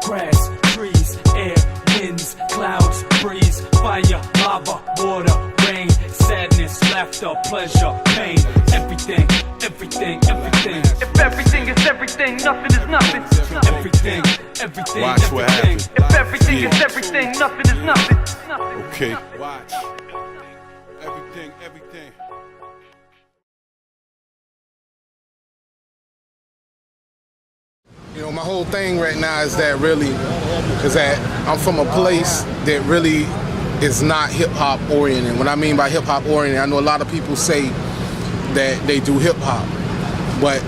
Grass, trees, air, winds, clouds, breeze, fire, lava, water, rain, sadness, laughter, pleasure, pain, everything, everything, everything. If everything is everything, nothing is nothing. Everything, everything, Watch what everything. happens. If everything is everything, nothing is nothing. Okay. Watch. Everything, everything. You know, my whole thing right now is that I'm from a place that really is not hip-hop oriented. What I mean by hip-hop oriented, I know a lot of people say that they do hip-hop, but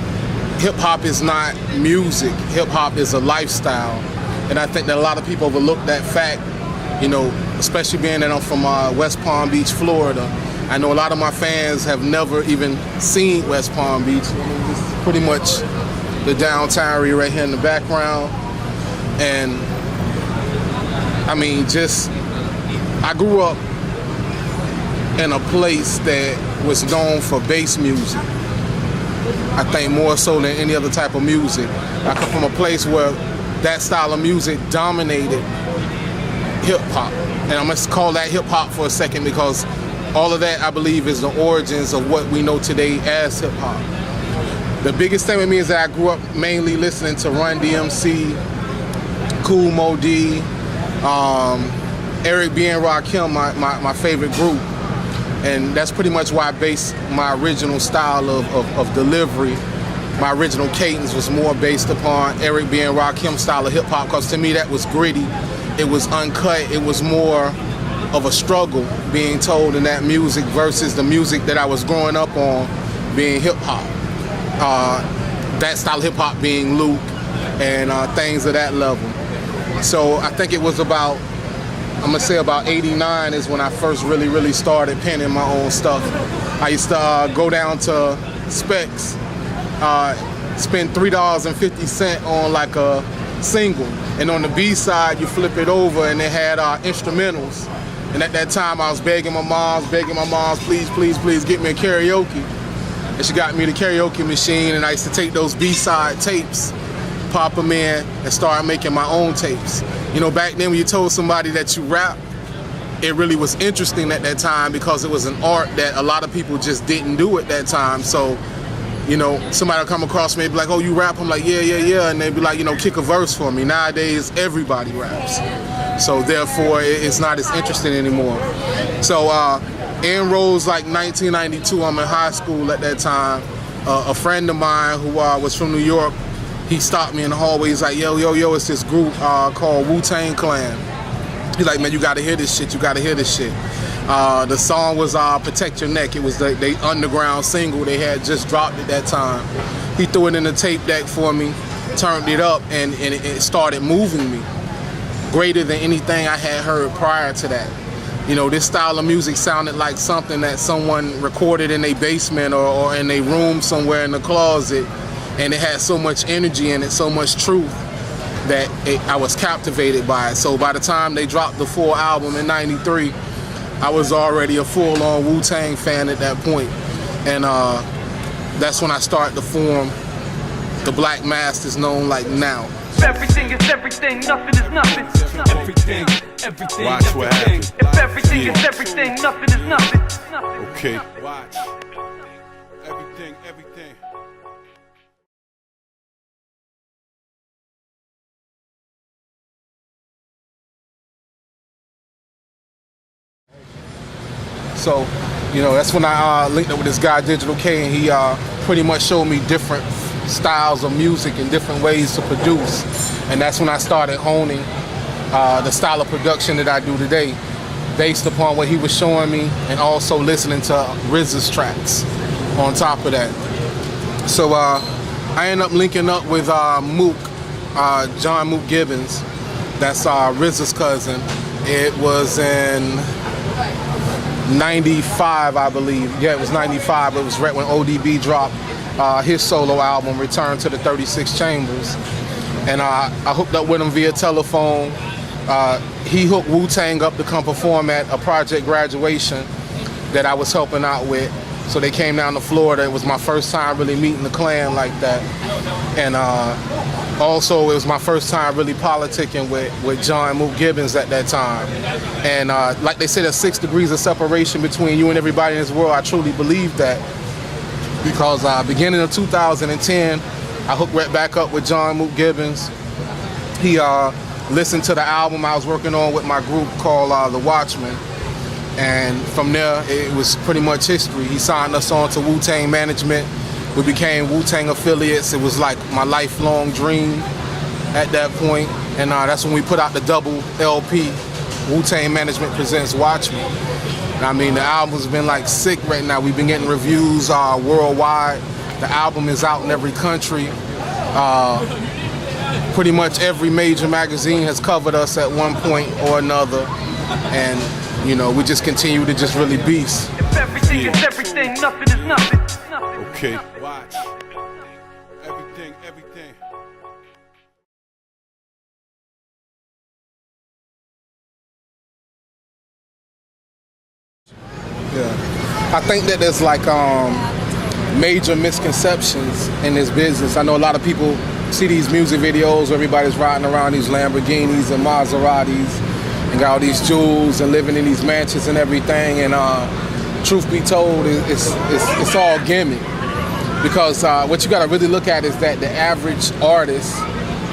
hip-hop is not music. Hip-hop is a lifestyle, and I think that a lot of people overlook that fact, you know, especially being that I'm from West Palm Beach, Florida. I know a lot of my fans have never even seen West Palm Beach. This is pretty much the downtown area right here in the background. And I mean, I grew up in a place that was known for bass music. I think more so than any other type of music. I come from a place where that style of music dominated hip hop. And I'm gonna call that hip hop for a second because all of that, I believe, is the origins of what we know today as hip hop. The biggest thing with me is that I grew up mainly listening to Run DMC, Kool Moe Dee, Eric B. and Rakim, my favorite group. And that's pretty much why I based my original style of delivery. My original cadence was more based upon Eric B. and Rakim style of hip hop, because to me that was gritty, it was uncut, it was more of a struggle being told in that music versus the music that I was growing up on being hip hop. That style of hip hop being Luke and things of that level. So I think it was about, I'm gonna say about 89 is when I first really started penning my own stuff. I used to go down to Specs, spend $3.50 on like a single, and on the B side you flip it over and it had instrumentals. And at that time I was begging my moms, please get me a karaoke. And she got me the karaoke machine, and I used to take those B-side tapes, pop them in, and start making my own tapes. You know, back then when you told somebody that you rap, it really was interesting at that time because it was an art that a lot of people just didn't do at that time. So, you know, somebody would come across me and be like, oh, you rap? I'm like, yeah. And they'd be like, you know, kick a verse for me. Nowadays, everybody raps. So therefore, it's not as interesting anymore. So, in Rose, like 1992, I'm in high school at that time. A friend of mine who was from New York, he stopped me in the hallway. He's like, yo, it's this group called Wu-Tang Clan. He's like, man, you gotta hear this shit, The song was Protect Your Neck. It was the underground single they had just dropped at that time. He threw it in the tape deck for me, turned it up, and it started moving me. Greater than anything I had heard prior to that. You know, this style of music sounded like something that someone recorded in their basement or in their room somewhere in the closet, and it had so much energy in it, so much truth, that I was captivated by it. So by the time they dropped the full album in '93, I was already a full-on Wu-Tang fan at that point. And that's when I started to form the BLACKMASK is known like now. If everything is everything, nothing is nothing. Everything, everything, Watch what everything. happens. If everything is everything, nothing is nothing. Okay. Watch. Everything, everything. So, you know, that's when I linked up with this guy, Digital K, and he pretty much showed me different styles of music and different ways to produce. And that's when I started honing the style of production that I do today, based upon what he was showing me, and also listening to RZA's tracks on top of that. So I ended up linking up with Mook, John Mook Gibbons. That's RZA's cousin. It was in 95, I believe. Yeah, it was 95. It was right when ODB dropped his solo album, Return to the 36 Chambers. And I hooked up with him via telephone. He hooked Wu-Tang up to come perform at a project graduation that I was helping out with. So they came down to Florida. It was my first time really meeting the clan like that. And also it was my first time really politicking with John Mook Gibbons at that time. And like they say, there's 6 degrees of separation between you and everybody in this world. I truly believe that. Because beginning of 2010, I hooked right back up with John Mook Gibbons. He listened to the album I was working on with my group called The Watchmen. And from there, it was pretty much history. He signed us on to Wu-Tang Management. We became Wu-Tang affiliates. It was like my lifelong dream at that point. And that's when we put out the double LP, Wu-Tang Management Presents Watchmen. I mean, the album's been like sick right now. We've been getting reviews worldwide. The album is out in every country. Pretty much every major magazine has covered us at one point or another. And, you know, we just continue to just really beast. If everything is everything, nothing is nothing. Okay, watch. Everything, everything. Yeah. I think that there's like major misconceptions in this business. I know a lot of people see these music videos where everybody's riding around these Lamborghinis and Maseratis and got all these jewels and living in these mansions and everything. And truth be told, it's all gimmick. Because what you gotta really look at is that the average artist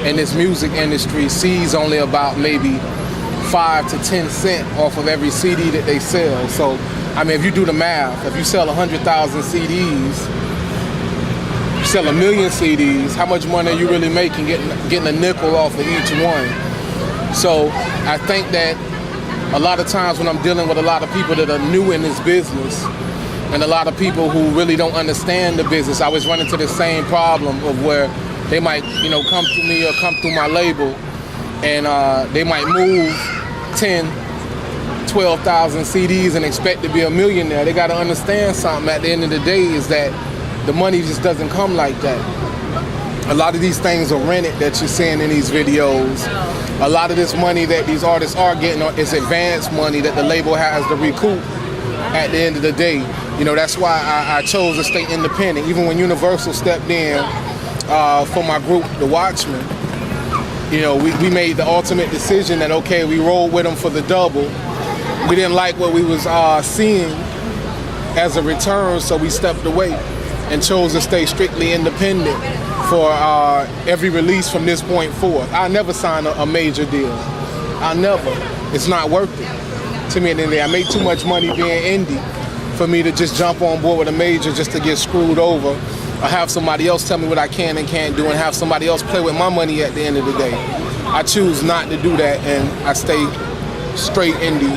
in this music industry sees only about maybe 5 to 10 cents off of every CD that they sell. So, I mean, if you do the math, if you sell 100,000 CDs, you sell 1 million CDs, how much money are you really making getting a nickel off of each one? So I think that a lot of times when I'm dealing with a lot of people that are new in this business and a lot of people who really don't understand the business, I always run into the same problem of where they might, you know, come to me or come through my label and they might move 10, 12,000 CDs and expect to be a millionaire. They got to understand something at the end of the day is that the money just doesn't come like that. A lot of these things are rented that you're seeing in these videos. A lot of this money that these artists are getting is advance money that the label has to recoup at the end of the day. You know, that's why I chose to stay independent. Even when Universal stepped in for my group, The Watchmen, you know, we made the ultimate decision that, okay, we rolled with them for the double. We didn't like what we was seeing as a return, so we stepped away and chose to stay strictly independent for every release from this point forth. I never sign a major deal. I never. It's not worth it to me at the end of the day. I make too much money being indie for me to just jump on board with a major just to get screwed over or have somebody else tell me what I can and can't do and have somebody else play with my money at the end of the day. I choose not to do that and I stay straight indie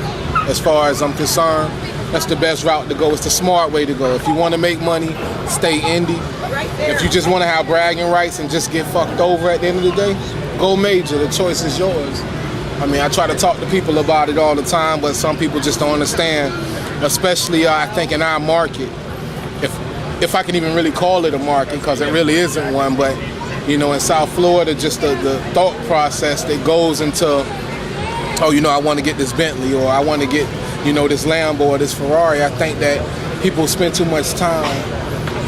as far as I'm concerned. That's the best route to go. It's the smart way to go. If you want to make money, stay indie. If you just want to have bragging rights and just get fucked over at the end of the day, go major. The choice is yours. I mean, I try to talk to people about it all the time, but some people just don't understand, especially I think in our market, if I can even really call it a market, because it really isn't one, but you know, in South Florida, just the thought process that goes into, oh, you know, I want to get this Bentley or I want to get, you know, this Lambo or this Ferrari. I think that people spend too much time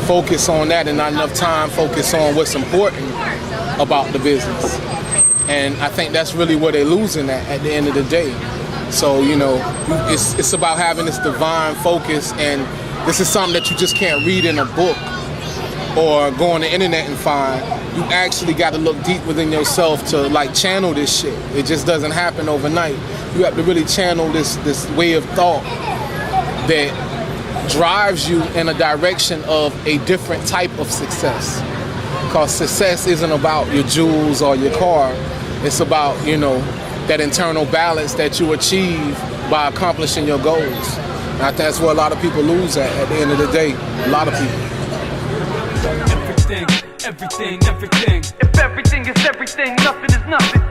focus on that and not enough time focus on what's important about the business. And I think that's really where they're losing at the end of the day. So, you know, it's about having this divine focus, and this is something that you just can't read in a book or go on the internet and find. You actually got to look deep within yourself to like channel this shit. It just doesn't happen overnight. You have to really channel this way of thought that drives you in a direction of a different type of success. Because success isn't about your jewels or your car. It's about, you know, that internal balance that you achieve by accomplishing your goals. And I think that's where a lot of people lose at the end of the day. A lot of people. Everything, everything. If everything is everything, nothing is nothing.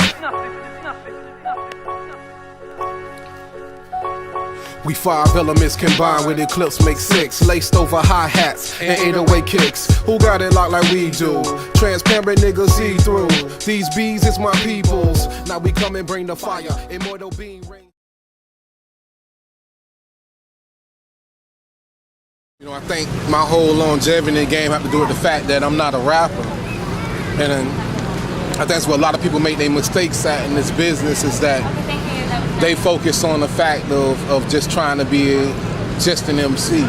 We 5 elements combined with Eclipse make 6. Laced over hi-hats and 808 kicks. Who got it locked like we do? Transparent niggas see through. These bees is my peoples. Now we come and bring the fire. Immortal being rain. You know, I think my whole longevity in the game have to do with the fact that I'm not a rapper. And I think that's where a lot of people make their mistakes at in this business, is that they focus on the fact of just trying to be just an MC.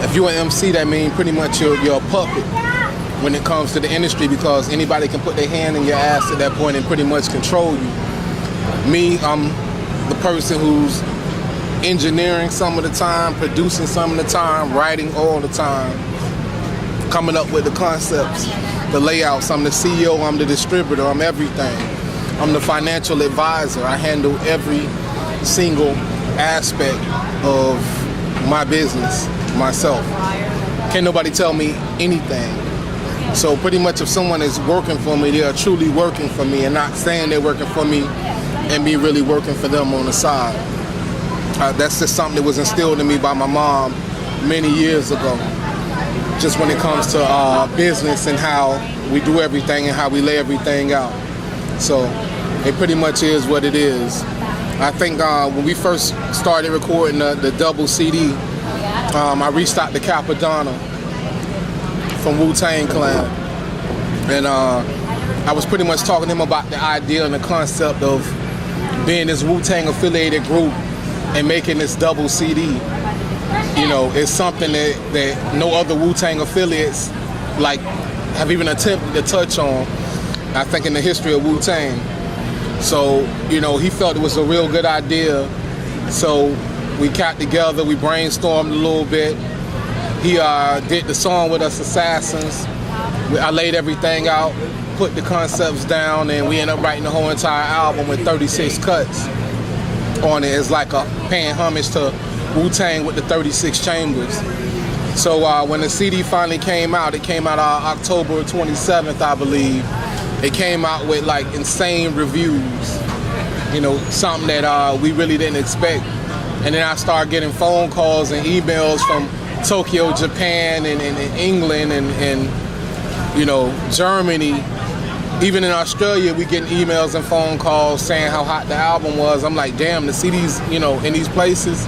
If you're an MC, that means pretty much you're a puppet when it comes to the industry, because anybody can put their hand in your ass at that point and pretty much control you. Me, I'm the person who's engineering some of the time, producing some of the time, writing all the time, coming up with the concepts, the layouts. I'm the CEO, I'm the distributor, I'm everything. I'm the financial advisor. I handle every single aspect of my business myself. Can't nobody tell me anything. So pretty much if someone is working for me, they are truly working for me and not saying they're working for me and me really working for them on the side. That's just something that was instilled in me by my mom many years ago. Just when it comes to business and how we do everything and how we lay everything out. So it pretty much is what it is. I think when we first started recording the double CD, I reached out to Capadonna from Wu-Tang Clan. And I was pretty much talking to him about the idea and the concept of being this Wu-Tang affiliated group and making this double CD. You know, it's something that no other Wu-Tang affiliates like have even attempted to touch on, I think, in the history of Wu-Tang. So, you know, he felt it was a real good idea. So we got together, we brainstormed a little bit. He did the song with us, Assassins. I laid everything out, put the concepts down, and we ended up writing the whole entire album with 36 cuts on it. It's like a paying homage to Wu-Tang with the 36 chambers. So when the CD finally came out, it came out October 27th, I believe. It came out with like insane reviews, you know, something that we really didn't expect. And then I started getting phone calls and emails from Tokyo, Japan, and England, and you know, Germany. Even in Australia, we getting emails and phone calls saying how hot the album was. I'm like, damn, the CD's, you know, in these places.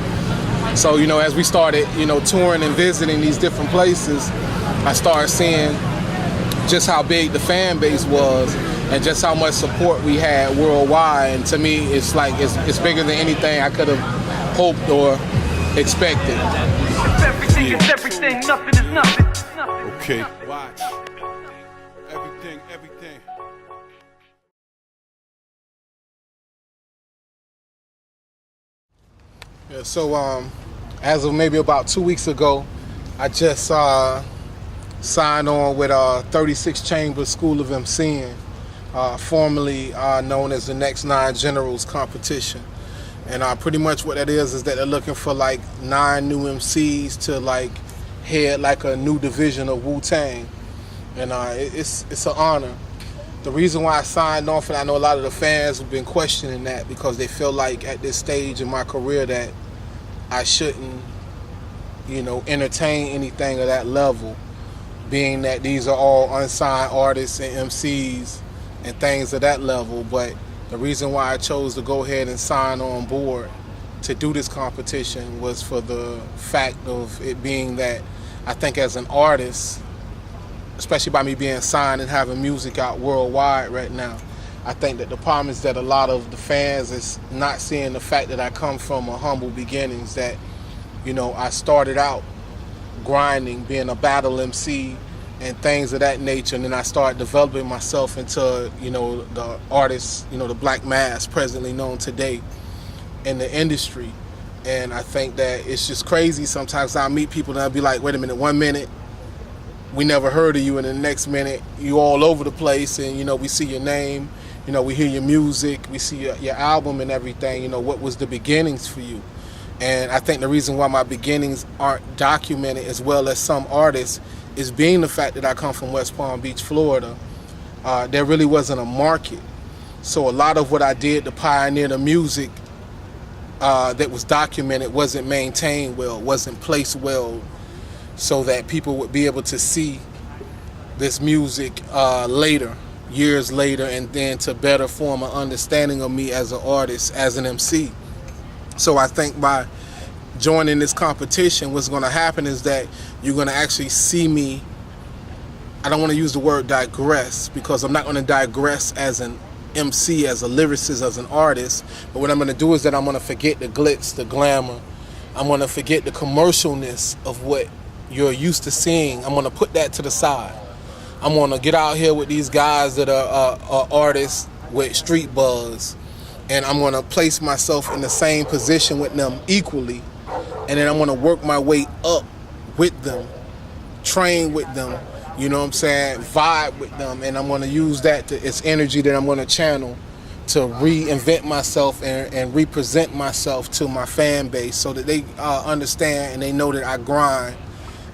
So, you know, as we started, you know, touring and visiting these different places, I started seeing just how big the fan base was and just how much support we had worldwide. And to me, it's like, it's bigger than anything I could have hoped or expected. If everything is everything, nothing is nothing. Okay, watch. Everything. Yeah, so as of maybe about 2 weeks ago, I just signed on with 36 Chambers School of MCing, formerly known as the Next 9 Generals competition. And pretty much what that is that they're looking for like 9 new MCs to like head like a new division of Wu-Tang. And it's an honor. The reason why I signed on for that, I know a lot of the fans have been questioning that because they feel like at this stage in my career that I shouldn't, you know, entertain anything of that level, being that these are all unsigned artists and MCs and things of that level. But the reason why I chose to go ahead and sign on board to do this competition was for the fact of it being that I think as an artist, especially by me being signed and having music out worldwide right now, I think that the problem is that a lot of the fans is not seeing the fact that I come from a humble beginnings, that, you know, I started out grinding, being a battle MC and things of that nature, and then I started developing myself into, you know, the artist, you know, the BLACKMASK presently known today in the industry. And I think that it's just crazy. Sometimes I meet people and I'll be like, wait a minute, 1 minute we never heard of you, and the next minute you all over the place, and, you know, we see your name, you know, we hear your music, we see your album and everything. You know, what was the beginnings for you? And I think the reason why my beginnings aren't documented as well as some artists is being the fact that I come from West Palm Beach, Florida. There really wasn't a market. So a lot of what I did to pioneer the music that was documented wasn't maintained well, wasn't placed well, so that people would be able to see this music later, years later, and then to better form an understanding of me as an artist, as an MC. So I think by joining this competition, what's going to happen is that you're going to actually see me. I don't want to use the word digress, because I'm not going to digress as an MC, as a lyricist, as an artist. But what I'm going to do is that I'm going to forget the glitz, the glamour. I'm going to forget the commercialness of what you're used to seeing. I'm going to put that to the side. I'm going to get out here with these guys that are artists with street buzz, and I'm going to place myself in the same position with them equally, and then I'm going to work my way up with them, train with them, you know what I'm saying, vibe with them, and I'm going to use that, it's energy that I'm going to channel to reinvent myself and represent myself to my fan base, so that they understand and they know that I grind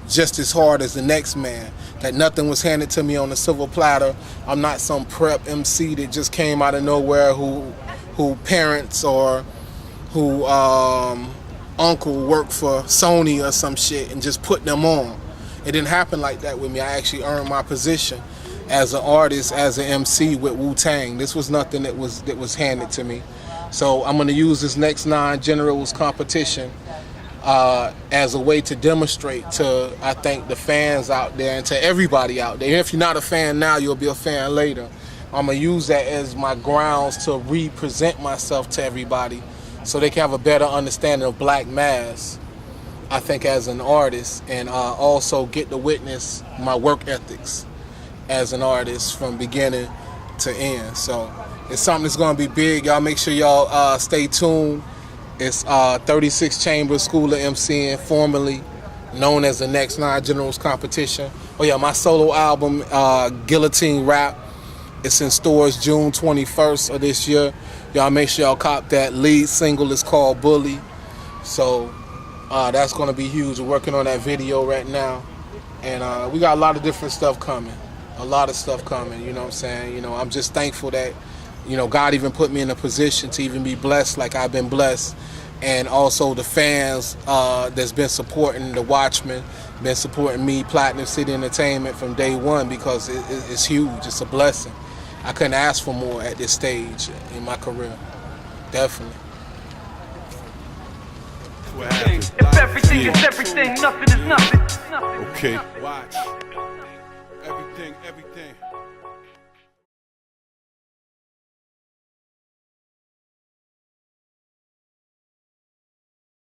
just as hard as the next man, that nothing was handed to me on a silver platter. I'm not some prep MC that just came out of nowhere who parents or who uncle worked for Sony or some shit and just put them on. It didn't happen like that with me. I actually earned my position as an artist, as an MC with Wu-Tang. This was nothing that was handed to me. So I'm gonna use this next 9 Generals competition as a way to demonstrate to, I think, the fans out there and to everybody out there. If you're not a fan now, you'll be a fan later. I'm gonna use that as my grounds to represent myself to everybody, so they can have a better understanding of BLACKMASK, I think, as an artist, and also get to witness my work ethics as an artist from beginning to end. So it's something that's gonna be big. Y'all make sure y'all stay tuned. It's 36 Chambers School of MCing, formerly known as the Next 9 Generals competition. Oh yeah, my solo album, Guillotine Rap, it's in stores June 21st of this year. Y'all make sure y'all cop that. Lead single is called Bully. So that's gonna be huge. We're working on that video right now. And we got a lot of different stuff coming. A lot of stuff coming, you know what I'm saying? You know, I'm just thankful that, you know, God even put me in a position to even be blessed like I've been blessed. And also the fans that's been supporting the Watchmen, been supporting me, Platinum City Entertainment, from day one, because it's huge. It's a blessing. I couldn't ask for more at this stage in my career. Definitely. What happens? If everything is everything, nothing is nothing. Okay. Watch. Everything.